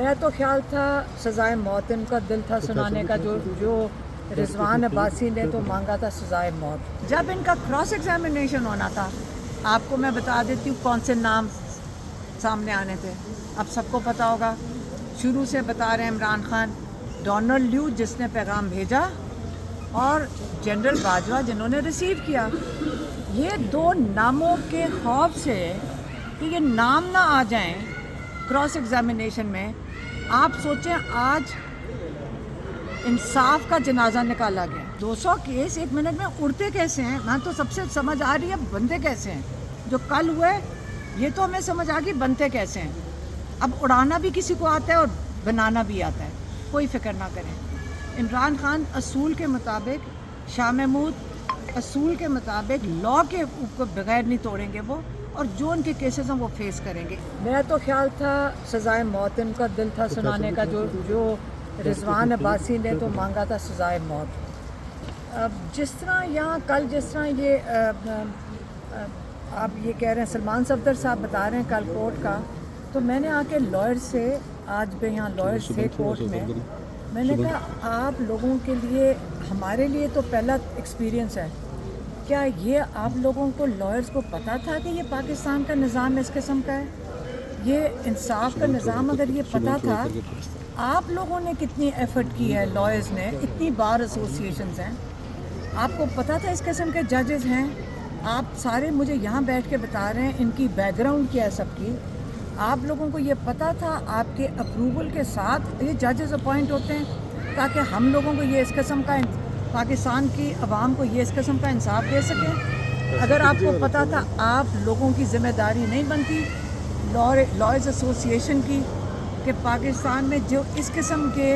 मेरा तो ख्याल था सज़ाए मौत, इनका दिल था सुनाने का, जो रिजवान अब्बासी ने तो मांगा था सज़ाए मौत। जब इनका क्रॉस एग्जामिनेशन होना था, आपको मैं बता देती हूँ कौन से नाम सामने आने थे। अब सबको पता होगा, शुरू से बता रहे हैं इमरान खान, डोनाल्ड ल्यू जिसने पैगाम भेजा और जनरल बाजवा जिन्होंने रिसीव किया। ये दो नामों के खौफ से कि ये नाम ना आ जाएं क्रॉस एग्जामिनेशन में, आप सोचें आज इंसाफ का जनाजा निकाला गया। 200 केस एक मिनट में उड़ते कैसे हैं? मैं तो सबसे समझ आ रही है बनते कैसे हैं। जो कल हुए ये तो हमें समझ आ गई बनते कैसे हैं। अब उड़ाना भी किसी को आता है और बनाना भी आता है, कोई फिक्र ना करें। इमरान खान असूल के मुताबिक, शाह महमूद असूल के मुताबिक लॉ के बगैर नहीं तोड़ेंगे वो, और जो उनके केसेस हैं वो फेस करेंगे। मेरा तो ख्याल था सज़ाए मौत, इनका दिल था सुनाने का, जो रिजवान अब्बासी ने तो मांगा था सज़ाए मौत। अब जिस तरह यहाँ कल जिस तरह ये आप ये कह रहे हैं, सलमान सफदर साहब बता रहे हैं कल कोर्ट का, तो मैंने आके लॉयर से, आज भी यहाँ लॉयर्स थे कोर्ट में, मैंने कहा आप लोगों के लिए, हमारे लिए तो पहला एक्सपीरियंस है, क्या ये आप लोगों को लॉयर्स को पता था कि ये पाकिस्तान का निज़ाम इस किस्म का है? ये इंसाफ का निज़ाम अगर ये पता था, आप लोगों ने कितनी एफ़र्ट की है, लॉयर्स ने, इतनी बार एसोसिएशंस हैं, आपको पता था इस किस्म के जजेस हैं, आप सारे मुझे यहाँ बैठ के बता रहे हैं इनकी बैकग्राउंड क्या है सबकी, आप लोगों को ये पता था, आपके अप्रूवल के साथ ये जजेस अपॉइंट होते हैं ताकि हम लोगों को ये इस किस्म का, पाकिस्तान की आवाम को ये इस किस्म का इंसाफ दे सकें। अगर आपको पता था, आप लोगों की ज़िम्मेदारी नहीं बनती लॉयर्स एसोसिएशन की कि पाकिस्तान में जो इस किस्म के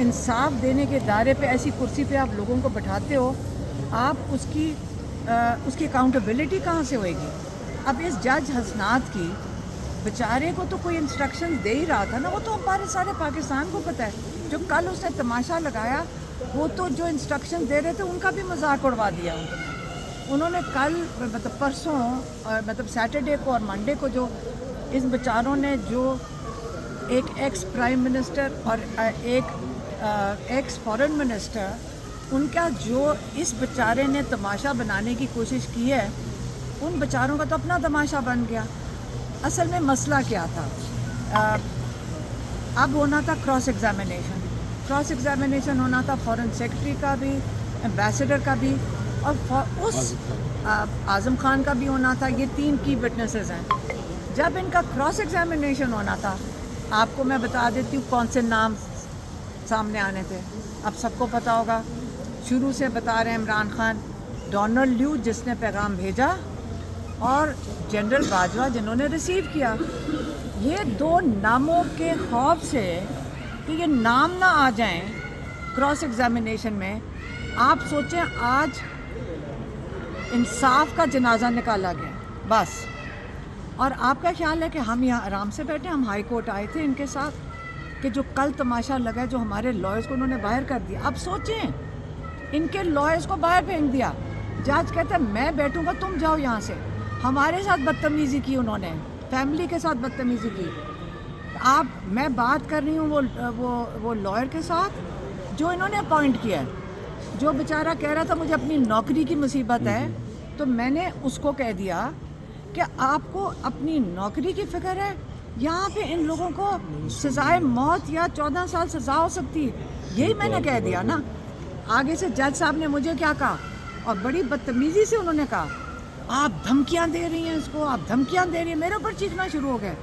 इंसाफ देने के दायरे पे ऐसी कुर्सी पे आप लोगों को बैठाते हो, आप उसकी अकाउंटेबिलिटी कहाँ से होएगी? अब इस जज हसनात की बेचारे को तो कोई इंस्ट्रक्शन दे ही रहा था ना, वो तो हमारे सारे पाकिस्तान को पता है। जो कल उसने तमाशा लगाया, वो तो जो इंस्ट्रक्शन दे रहे थे उनका भी मजाक उड़वा दिया उन्होंने कल, मतलब परसों, मतलब सैटरडे को और मंडे को, जो इस बेचारों ने जो एक एक्स प्राइम मिनिस्टर और एक एक्स फॉरेन मिनिस्टर, उनका जो इस बेचारे ने तमाशा बनाने की कोशिश की है, उन बेचारों का तो अपना तमाशा बन गया। असल में मसला क्या था? अब होना था क्रॉस एग्जामिनेशन होना था फॉरेन सेक्रेटरी का भी, एम्बेसडर का भी, और उस आज़म खान का भी होना था। ये 3 की विटनेसेस हैं। जब इनका क्रॉस एग्जामिनेशन होना था, आपको मैं बता देती हूँ कौन से नाम सामने आने थे। अब सबको पता होगा, शुरू से बता रहे हैं इमरान खान, डोनाल्ड ल्यू जिसने पैगाम भेजा और जनरल बाजवा जिन्होंने रिसीव किया। ये दो नामों के खौफ से कि ये नाम ना आ जाएं क्रॉस एग्जामिनेशन में, आप सोचें आज इंसाफ का जनाजा निकाला गया बस। और आपका ख्याल है कि हम यहाँ आराम से बैठे? हम हाई कोर्ट आए थे इनके साथ कि जो कल तमाशा लगा, जो हमारे लॉयर्स को उन्होंने बाहर कर दिया। अब सोचें, इनके लॉयर्स को बाहर फेंक दिया। जज कहते हैं मैं बैठूंगा, तुम जाओ यहाँ से। हमारे साथ बदतमीज़ी की उन्होंने, फैमिली के साथ बदतमीज़ी की। मैं बात कर रही हूँ वो लॉयर के साथ जो इन्होंने अपॉइंट किया है। जो बेचारा कह रहा था मुझे अपनी नौकरी की मुसीबत है, तो मैंने उसको कह दिया कि आपको अपनी नौकरी की फ़िक्र है? यहाँ पे इन लोगों को सज़ाए मौत या 14 साल सज़ा हो सकती है, यही मैंने कह दिया ना। आगे से जज साहब ने मुझे क्या कहा, और बड़ी बदतमीज़ी से उन्होंने कहा आप धमकियाँ दे रही हैं इसको, आप धमकियाँ दे रही हैं। मेरे ऊपर चीखना शुरू हो गए।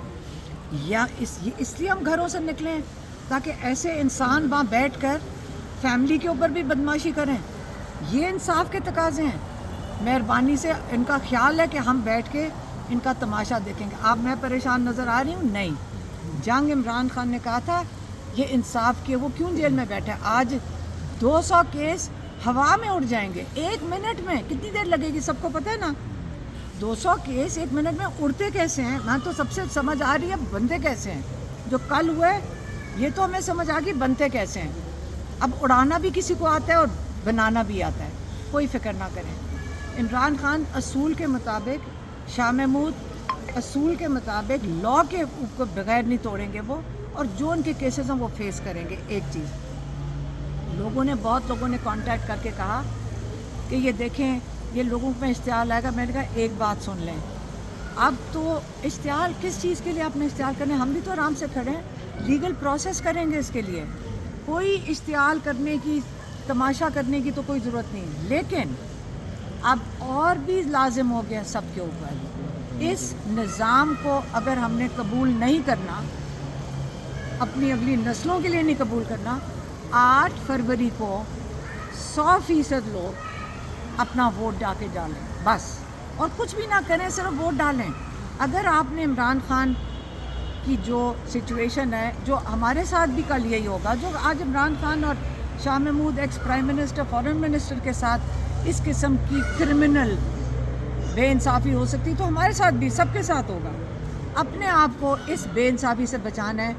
या इसलिए हम घरों से निकलें ताकि ऐसे इंसान वहाँ बैठ कर फैमिली के ऊपर भी बदमाशी करें? ये इंसाफ के तकाजे हैं। मेहरबानी से इनका ख्याल है कि हम बैठ के इनका तमाशा देखेंगे। आप मैं परेशान नज़र आ रही हूँ? नहीं। जंग इमरान खान ने कहा था ये इंसाफ के, वो क्यों जेल में बैठे? आज 200 केस हवा में उड़ जाएंगे 1 मिनट में। कितनी देर लगेगी सबको पता है ना। 200 केस 1 मिनट में उड़ते कैसे हैं? मैं तो सबसे समझ आ रही है बनते कैसे हैं। जो कल हुए ये तो हमें समझ आ गई बनते कैसे हैं। अब उड़ाना भी किसी को आता है और बनाना भी आता है, कोई फिक्र ना करें। इमरान खान असूल के मुताबिक, शाह महमूद असूल के मुताबिक लॉ के बगैर नहीं तोड़ेंगे वो, اور جو ان کے کیسز ہیں وہ فیس کریں گے. ایک چیز بہت لوگوں نے کانٹیکٹ کر کے کہا کہ یہ دیکھیں یہ لوگوں میں اشتعال آئے گا. میں نے کہا ایک بات سن لیں, اب تو اشتعال کس چیز کے لیے آپ نے اشتعال کرنے, ہم بھی تو آرام سے کھڑے ہیں, لیگل پروسیس کریں گے اس کے لیے. کوئی اشتعال کرنے کی, تماشا کرنے کی تو کوئی ضرورت نہیں. لیکن اب اور بھی لازم ہو گیا سب کے اوپر, اس نظام کو اگر ہم نے قبول نہیں کرنا, اپنی اگلی نسلوں کے لیے نہیں قبول کرنا, 8 فروری کو 100% لوگ اپنا ووٹ جا کے ڈالیں بس, اور کچھ بھی نہ کریں, صرف ووٹ ڈالیں. اگر آپ نے عمران خان کی جو سچویشن ہے, جو ہمارے ساتھ بھی کل یہی ہوگا, جو آج عمران خان اور Shah Mahmood ex prime minister, foreign minister کے ساتھ اس قسم کی کرمنل بے انصافی ہو سکتی, تو ہمارے ساتھ بھی, سب کے ساتھ ہوگا. اپنے آپ کو اس بے انصافی سے بچانا ہے.